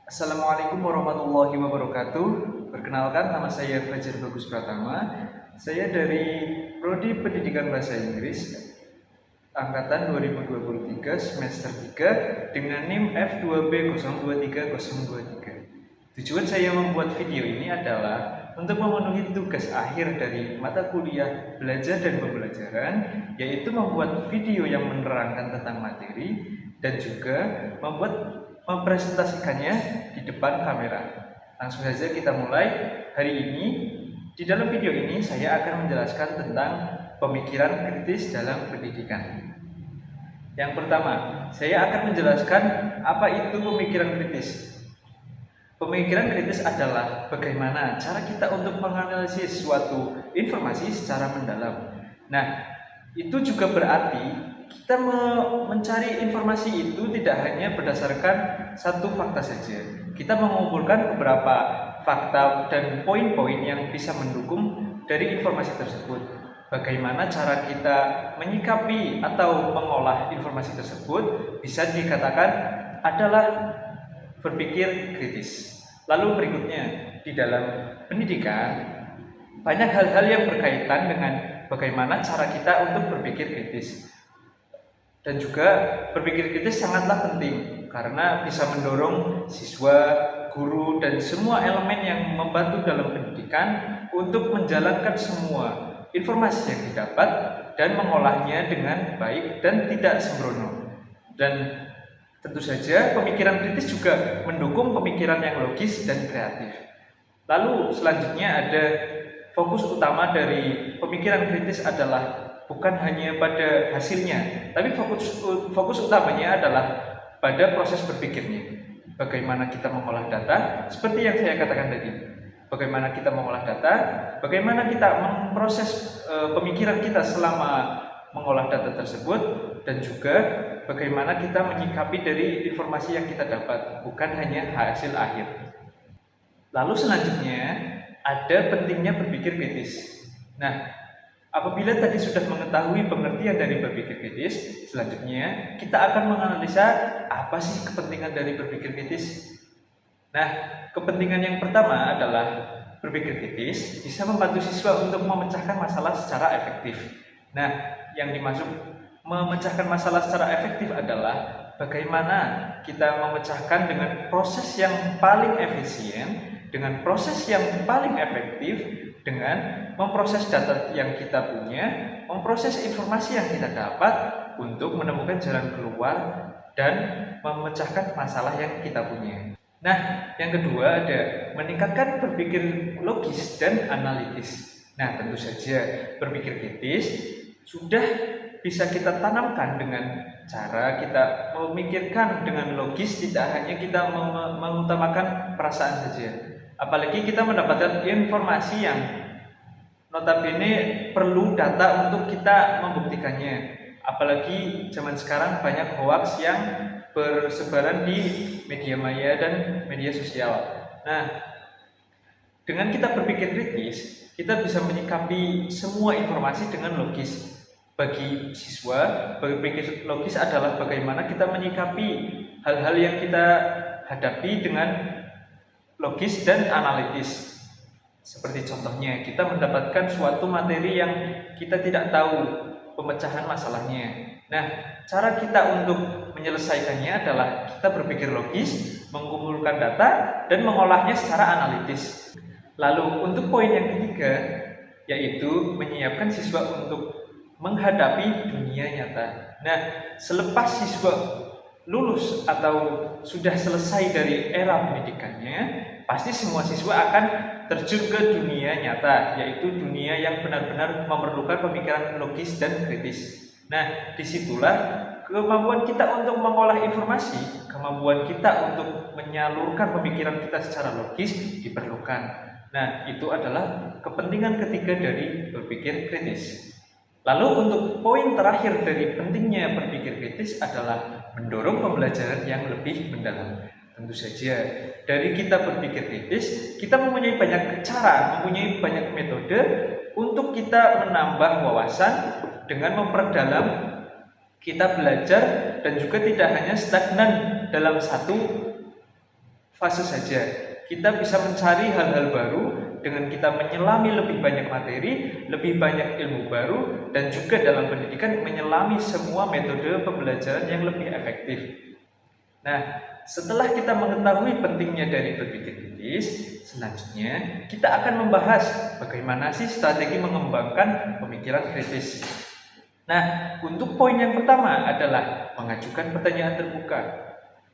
Assalamualaikum warahmatullahi wabarakatuh. Perkenalkan, nama saya Fajar Bagus Pratama. Saya dari Prodi Pendidikan Bahasa Inggris angkatan 2023 semester 3 dengan NIM F2B023023. Tujuan saya membuat video ini adalah untuk memenuhi tugas akhir dari mata kuliah belajar dan pembelajaran, yaitu membuat video yang menerangkan tentang materi dan juga mempresentasikannya di depan kamera. Langsung saja kita mulai. Hari ini, di dalam video ini saya akan menjelaskan tentang pemikiran kritis dalam pendidikan. Yang pertama, saya akan menjelaskan apa itu pemikiran kritis. Pemikiran kritis adalah bagaimana cara kita untuk menganalisis suatu informasi secara mendalam. Nah, itu juga berarti kita mencari informasi itu tidak hanya berdasarkan satu fakta saja. Kita mengumpulkan beberapa fakta dan poin-poin yang bisa mendukung dari informasi tersebut. Bagaimana cara kita menyikapi atau mengolah informasi tersebut bisa dikatakan adalah berpikir kritis. Lalu berikutnya, di dalam pendidikan banyak hal-hal yang berkaitan dengan bagaimana cara kita untuk berpikir kritis. Dan juga berpikir kritis sangatlah penting karena bisa mendorong siswa, guru, dan semua elemen yang membantu dalam pendidikan untuk menjalankan semua informasi yang didapat dan mengolahnya dengan baik dan tidak sembrono. Dan tentu saja pemikiran kritis juga mendukung pemikiran yang logis dan kreatif. Lalu selanjutnya ada fokus utama dari pemikiran kritis adalah bukan hanya pada hasilnya, tapi fokus utamanya adalah pada proses berpikirnya. Bagaimana kita mengolah data, seperti yang saya katakan tadi. Bagaimana kita mengolah data, bagaimana kita memproses pemikiran kita selama mengolah data tersebut, dan juga bagaimana kita menyikapi dari informasi yang kita dapat, bukan hanya hasil akhir. Lalu selanjutnya ada pentingnya berpikir kritis. Nah, apabila tadi sudah mengetahui pengertian dari berpikir kritis, selanjutnya kita akan menganalisa apa sih kepentingan dari berpikir kritis. Nah, kepentingan yang pertama adalah berpikir kritis bisa membantu siswa untuk memecahkan masalah secara efektif. Nah, yang dimaksud memecahkan masalah secara efektif adalah bagaimana kita memecahkan dengan proses yang paling efisien, dengan proses yang paling efektif, dengan memproses data yang kita punya, memproses informasi yang kita dapat untuk menemukan jalan keluar dan memecahkan masalah yang kita punya. Nah, yang kedua ada meningkatkan berpikir logis dan analitis. Nah, tentu saja berpikir kritis sudah bisa kita tanamkan dengan cara kita memikirkan dengan logis, tidak hanya kita mengutamakan perasaan saja. Apalagi kita mendapatkan informasi yang notabene perlu data untuk kita membuktikannya. Apalagi zaman sekarang banyak hoax yang bersebaran di media maya dan media sosial. Nah, dengan kita berpikir kritis, kita bisa menyikapi semua informasi dengan logis. Bagi siswa, berpikir logis adalah bagaimana kita menyikapi hal-hal yang kita hadapi dengan logis dan analitis. Seperti contohnya, kita mendapatkan suatu materi yang kita tidak tahu pemecahan masalahnya. Nah, cara kita untuk menyelesaikannya adalah kita berpikir logis, mengumpulkan data, dan mengolahnya secara analitis. Lalu, untuk poin yang ketiga, yaitu menyiapkan siswa untuk menghadapi dunia nyata. Nah, selepas siswa lulus atau sudah selesai dari era pendidikannya, pasti semua siswa akan terjun ke dunia nyata, yaitu dunia yang benar-benar memerlukan pemikiran logis dan kritis. Nah, disitulah kemampuan kita untuk mengolah informasi, kemampuan kita untuk menyalurkan pemikiran kita secara logis diperlukan. Nah, itu adalah kepentingan ketiga dari berpikir kritis. Lalu untuk poin terakhir dari pentingnya berpikir kritis adalah mendorong pembelajaran yang lebih mendalam. Tentu saja dari kita berpikir kritis, kita mempunyai banyak cara, mempunyai banyak metode untuk kita menambah wawasan dengan memperdalam kita belajar, dan juga tidak hanya stagnan dalam satu fase saja. Kita bisa mencari hal-hal baru dengan kita menyelami lebih banyak materi, lebih banyak ilmu baru, dan juga dalam pendidikan menyelami semua metode pembelajaran yang lebih efektif. Nah, setelah kita mengetahui pentingnya dari berpikir kritis, selanjutnya kita akan membahas bagaimana sih strategi mengembangkan pemikiran kritis. Nah, untuk poin yang pertama adalah mengajukan pertanyaan terbuka.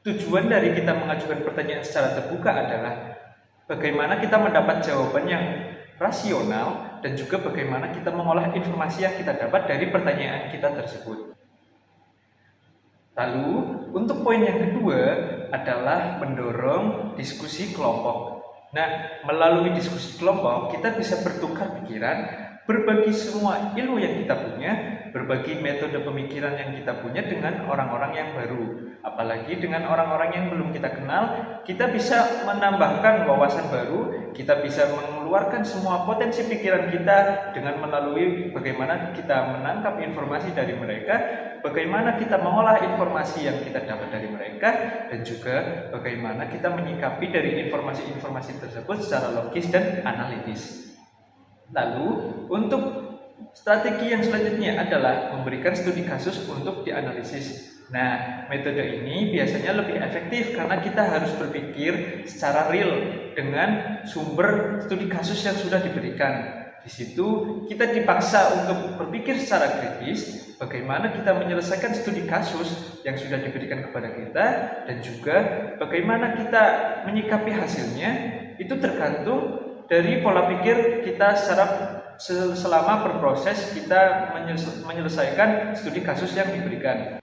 Tujuan dari kita mengajukan pertanyaan secara terbuka adalah bagaimana kita mendapat jawaban yang rasional dan juga bagaimana kita mengolah informasi yang kita dapat dari pertanyaan kita tersebut. Lalu, untuk poin yang kedua adalah mendorong diskusi kelompok. Nah, melalui diskusi kelompok, kita bisa bertukar pikiran, berbagi semua ilmu yang kita punya, berbagi metode pemikiran yang kita punya dengan orang-orang yang baru. Apalagi dengan orang-orang yang belum kita kenal, kita bisa menambahkan wawasan baru, kita bisa mengeluarkan semua potensi pikiran kita dengan melalui bagaimana kita menangkap informasi dari mereka, bagaimana kita mengolah informasi yang kita dapat dari mereka, dan juga bagaimana kita menyikapi dari informasi-informasi tersebut secara logis dan analitis. Lalu, untuk strategi yang selanjutnya adalah memberikan studi kasus untuk dianalisis. Nah, metode ini biasanya lebih efektif karena kita harus berpikir secara real dengan sumber studi kasus yang sudah diberikan. Di situ kita dipaksa untuk berpikir secara kritis bagaimana kita menyelesaikan studi kasus yang sudah diberikan kepada kita, dan juga bagaimana kita menyikapi hasilnya. Itu tergantung dari pola pikir kita selama berproses kita menyelesaikan studi kasus yang diberikan.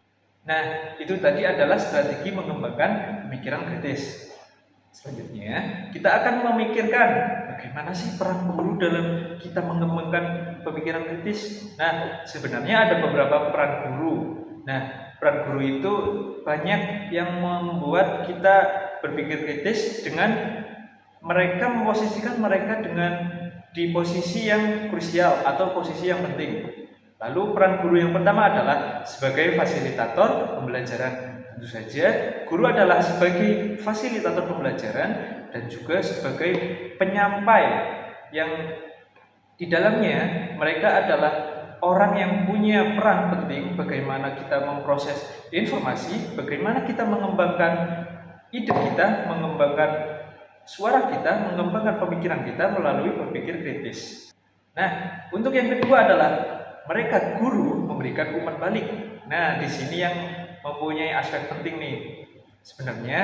Nah, itu tadi adalah strategi mengembangkan pemikiran kritis. Selanjutnya, kita akan memikirkan bagaimana sih peran guru dalam kita mengembangkan pemikiran kritis. Nah, sebenarnya ada beberapa peran guru. Nah, peran guru itu banyak yang membuat kita berpikir kritis dengan mereka memposisikan mereka di posisi yang krusial atau posisi yang penting. Lalu peran guru yang pertama adalah sebagai fasilitator pembelajaran. Tentu saja guru adalah sebagai fasilitator pembelajaran dan juga sebagai penyampai yang di dalamnya mereka adalah orang yang punya peran penting bagaimana kita memproses informasi, bagaimana kita mengembangkan ide kita, mengembangkan suara kita, mengembangkan pemikiran kita melalui berpikir kritis. Nah, untuk yang kedua adalah mereka guru memberikan umpan balik. Nah, di sini yang mempunyai aspek penting nih. Sebenarnya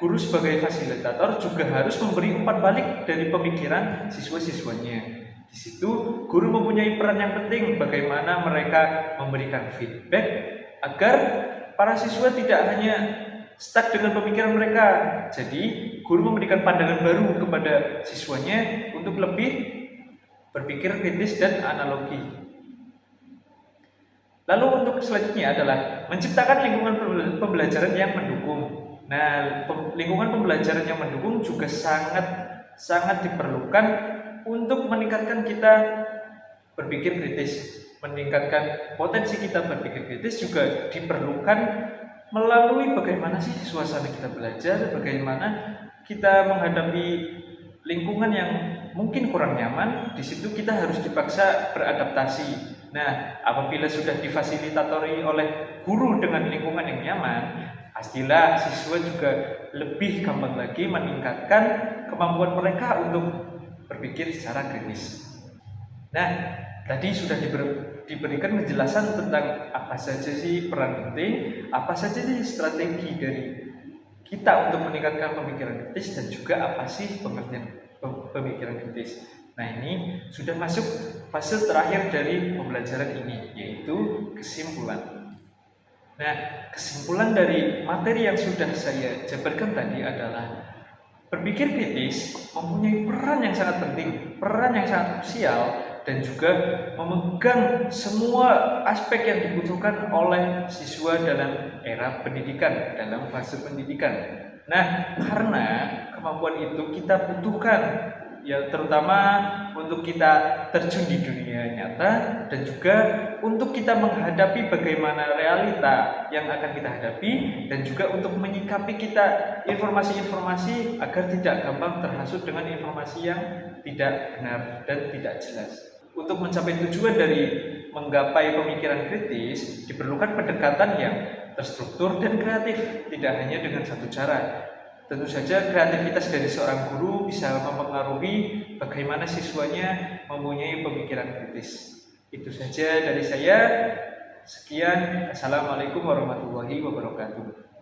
guru sebagai fasilitator juga harus memberi umpan balik dari pemikiran siswa-siswanya. Di situ guru mempunyai peran yang penting bagaimana mereka memberikan feedback agar para siswa tidak hanya stuck dengan pemikiran mereka. Jadi, guru memberikan pandangan baru kepada siswanya untuk lebih berpikir kritis dan analogi. Lalu untuk selanjutnya adalah menciptakan lingkungan pembelajaran yang mendukung. Nah, lingkungan pembelajaran yang mendukung juga sangat diperlukan untuk meningkatkan kita berpikir kritis. Meningkatkan potensi kita berpikir kritis juga diperlukan melalui bagaimana sih suasana kita belajar, bagaimana kita menghadapi lingkungan yang mungkin kurang nyaman. Di situ kita harus dipaksa beradaptasi. Nah, apabila sudah difasilitatori oleh guru dengan lingkungan yang nyaman, pastilah siswa juga lebih gampang lagi meningkatkan kemampuan mereka untuk berpikir secara kritis. Nah, tadi sudah diberikan penjelasan tentang apa saja sih peran penting, apa saja sih strategi dari kita untuk meningkatkan pemikiran kritis, dan juga apa sih pengertian pemikiran kritis. Nah, ini sudah masuk fase terakhir dari pembelajaran ini, yaitu kesimpulan. Nah, kesimpulan dari materi yang sudah saya jabarkan tadi adalah berpikir kritis mempunyai peran yang sangat penting, peran yang sangat krusial, dan juga memegang semua aspek yang dibutuhkan oleh siswa dalam era pendidikan, dalam fase pendidikan. Nah, karena kemampuan itu kita butuhkan ya terutama untuk kita terjun di dunia nyata dan juga untuk kita menghadapi bagaimana realita yang akan kita hadapi dan juga untuk menyikapi kita informasi-informasi agar tidak gampang terhasut dengan informasi yang tidak benar dan tidak jelas. Untuk mencapai tujuan dari menggapai pemikiran kritis diperlukan pendekatan yang terstruktur dan kreatif, tidak hanya dengan satu cara. Tentu saja kreativitas dari seorang guru bisa mempengaruhi bagaimana siswanya mempunyai pemikiran kritis. Itu saja dari saya. Sekian. Assalamualaikum warahmatullahi wabarakatuh.